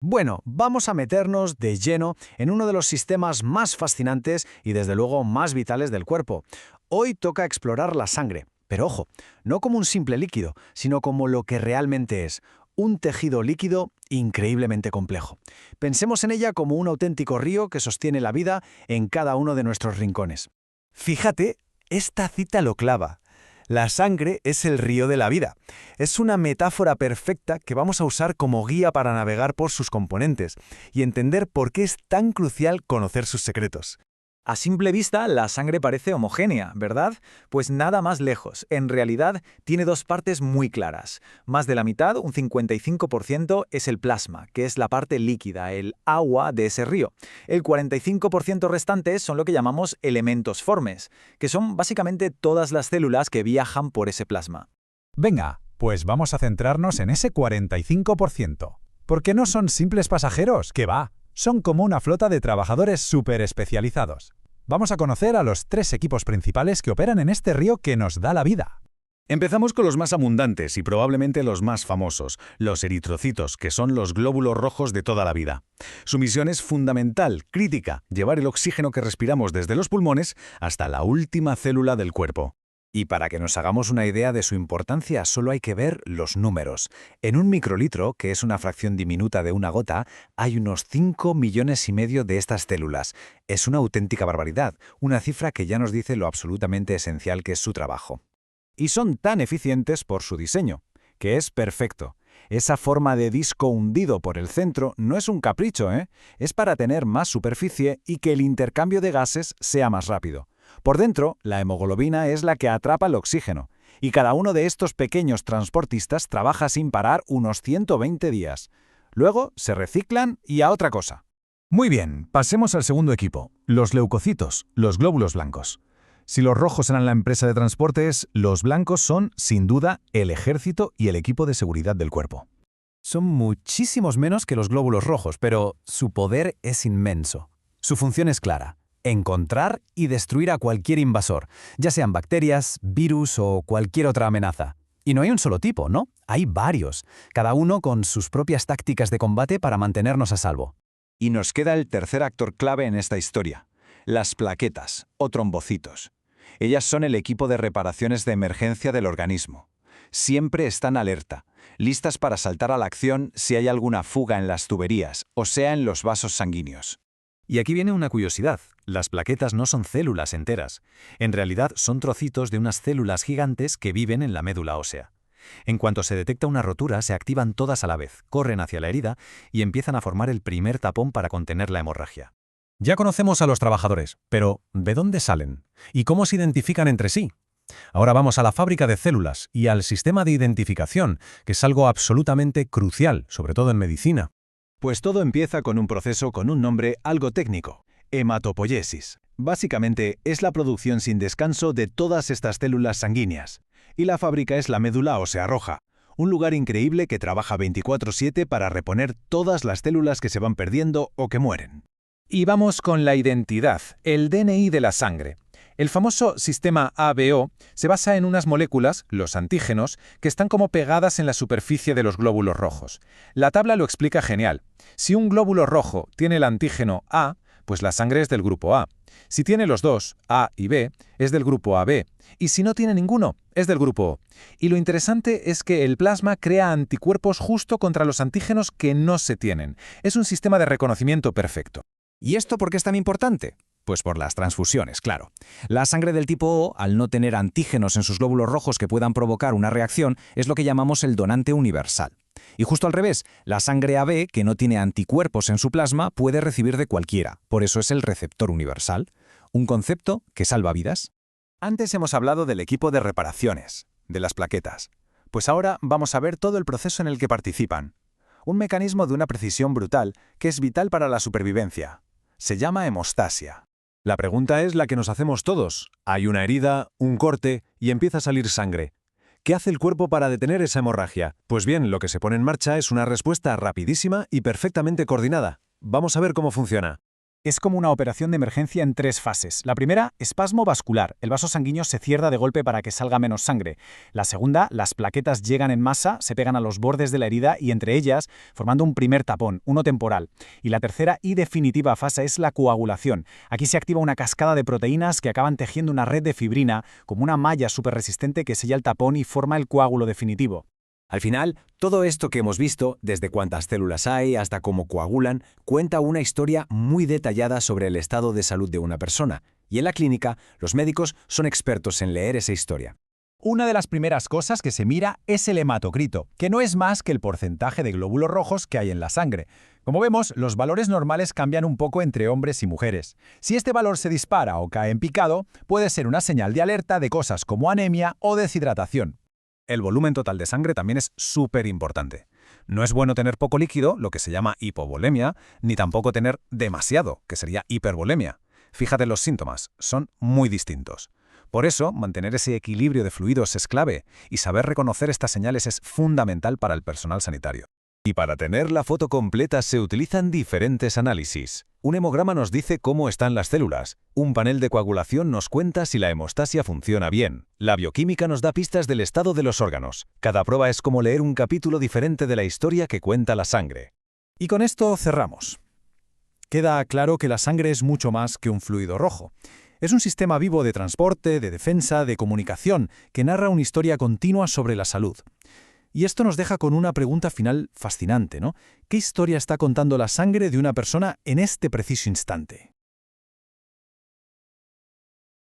Bueno, vamos a meternos de lleno en uno de los sistemas más fascinantes y desde luego más vitales del cuerpo. Hoy toca explorar la sangre, pero ojo, no como un simple líquido, sino como lo que realmente es, un tejido líquido increíblemente complejo. Pensemos en ella como un auténtico río que sostiene la vida en cada uno de nuestros rincones. Fíjate, esta cita lo clava. La sangre es el río de la vida. Es una metáfora perfecta que vamos a usar como guía para navegar por sus componentes y entender por qué es tan crucial conocer sus secretos. A simple vista, la sangre parece homogénea, ¿verdad? Pues nada más lejos. En realidad, tiene dos partes muy claras. Más de la mitad, un 55%, es el plasma, que es la parte líquida, el agua de ese río. El 45% restante son lo que llamamos elementos formes, que son básicamente todas las células que viajan por ese plasma. Venga, pues vamos a centrarnos en ese 45%. Porque no son simples pasajeros, que va. Son como una flota de trabajadores súper especializados. Vamos a conocer a los tres equipos principales que operan en este río que nos da la vida. Empezamos con los más abundantes y probablemente los más famosos, los eritrocitos, que son los glóbulos rojos de toda la vida. Su misión es fundamental, crítica, llevar el oxígeno que respiramos desde los pulmones hasta la última célula del cuerpo. Y para que nos hagamos una idea de su importancia, solo hay que ver los números. En un microlitro, que es una fracción diminuta de una gota, hay unos 5,5 millones de estas células. Es una auténtica barbaridad, una cifra que ya nos dice lo absolutamente esencial que es su trabajo. Y son tan eficientes por su diseño, que es perfecto. Esa forma de disco hundido por el centro no es un capricho, ¿eh? Es para tener más superficie y que el intercambio de gases sea más rápido. Por dentro, la hemoglobina es la que atrapa el oxígeno, y cada uno de estos pequeños transportistas trabaja sin parar unos 120 días. Luego se reciclan y a otra cosa. Muy bien, pasemos al segundo equipo, los leucocitos, los glóbulos blancos. Si los rojos eran la empresa de transportes, los blancos son, sin duda, el ejército y el equipo de seguridad del cuerpo. Son muchísimos menos que los glóbulos rojos, pero su poder es inmenso. Su función es clara: encontrar y destruir a cualquier invasor, ya sean bacterias, virus o cualquier otra amenaza. Y no hay un solo tipo, ¿no? Hay varios, cada uno con sus propias tácticas de combate para mantenernos a salvo. Y nos queda el tercer actor clave en esta historia, las plaquetas o trombocitos. Ellas son el equipo de reparaciones de emergencia del organismo. Siempre están alerta, listas para saltar a la acción si hay alguna fuga en las tuberías, o sea en los vasos sanguíneos. Y aquí viene una curiosidad. Las plaquetas no son células enteras. En realidad son trocitos de unas células gigantes que viven en la médula ósea. En cuanto se detecta una rotura, se activan todas a la vez, corren hacia la herida y empiezan a formar el primer tapón para contener la hemorragia. Ya conocemos a los trabajadores, pero ¿de dónde salen? ¿Y cómo se identifican entre sí? Ahora vamos a la fábrica de células y al sistema de identificación, que es algo absolutamente crucial, sobre todo en medicina. Pues todo empieza con un proceso con un nombre algo técnico: hematopoiesis. Básicamente es la producción sin descanso de todas estas células sanguíneas. Y la fábrica es la médula ósea roja, un lugar increíble que trabaja 24/7 para reponer todas las células que se van perdiendo o que mueren. Y vamos con la identidad, el DNI de la sangre. El famoso sistema ABO se basa en unas moléculas, los antígenos, que están como pegadas en la superficie de los glóbulos rojos. La tabla lo explica genial. Si un glóbulo rojo tiene el antígeno A, pues la sangre es del grupo A. Si tiene los dos, A y B, es del grupo AB. Y si no tiene ninguno, es del grupo O. Y lo interesante es que el plasma crea anticuerpos justo contra los antígenos que no se tienen. Es un sistema de reconocimiento perfecto. ¿Y esto por qué es tan importante? Pues por las transfusiones, claro. La sangre del tipo O, al no tener antígenos en sus glóbulos rojos que puedan provocar una reacción, es lo que llamamos el donante universal. Y justo al revés, la sangre AB, que no tiene anticuerpos en su plasma, puede recibir de cualquiera. Por eso es el receptor universal. Un concepto que salva vidas. Antes hemos hablado del equipo de reparaciones, de las plaquetas. Pues ahora vamos a ver todo el proceso en el que participan. Un mecanismo de una precisión brutal que es vital para la supervivencia. Se llama hemostasia. La pregunta es la que nos hacemos todos. Hay una herida, un corte y empieza a salir sangre. ¿Qué hace el cuerpo para detener esa hemorragia? Pues bien, lo que se pone en marcha es una respuesta rapidísima y perfectamente coordinada. Vamos a ver cómo funciona. Es como una operación de emergencia en 3 fases. La primera, espasmo vascular. El vaso sanguíneo se cierra de golpe para que salga menos sangre. La segunda, las plaquetas llegan en masa, se pegan a los bordes de la herida y entre ellas, formando un primer tapón, uno temporal. Y la tercera y definitiva fase es la coagulación. Aquí se activa una cascada de proteínas que acaban tejiendo una red de fibrina, como una malla superresistente que sella el tapón y forma el coágulo definitivo. Al final, todo esto que hemos visto, desde cuántas células hay hasta cómo coagulan, cuenta una historia muy detallada sobre el estado de salud de una persona. Y en la clínica, los médicos son expertos en leer esa historia. Una de las primeras cosas que se mira es el hematocrito, que no es más que el porcentaje de glóbulos rojos que hay en la sangre. Como vemos, los valores normales cambian un poco entre hombres y mujeres. Si este valor se dispara o cae en picado, puede ser una señal de alerta de cosas como anemia o deshidratación. El volumen total de sangre también es súper importante. No es bueno tener poco líquido, lo que se llama hipovolemia, ni tampoco tener demasiado, que sería hipervolemia. Fíjate en los síntomas, son muy distintos. Por eso, mantener ese equilibrio de fluidos es clave, y saber reconocer estas señales es fundamental para el personal sanitario. Y para tener la foto completa se utilizan diferentes análisis. Un hemograma nos dice cómo están las células. Un panel de coagulación nos cuenta si la hemostasia funciona bien. La bioquímica nos da pistas del estado de los órganos. Cada prueba es como leer un capítulo diferente de la historia que cuenta la sangre. Y con esto cerramos. Queda claro que la sangre es mucho más que un fluido rojo. Es un sistema vivo de transporte, de defensa, de comunicación, que narra una historia continua sobre la salud. Y esto nos deja con una pregunta final fascinante, ¿no? ¿Qué historia está contando la sangre de una persona en este preciso instante?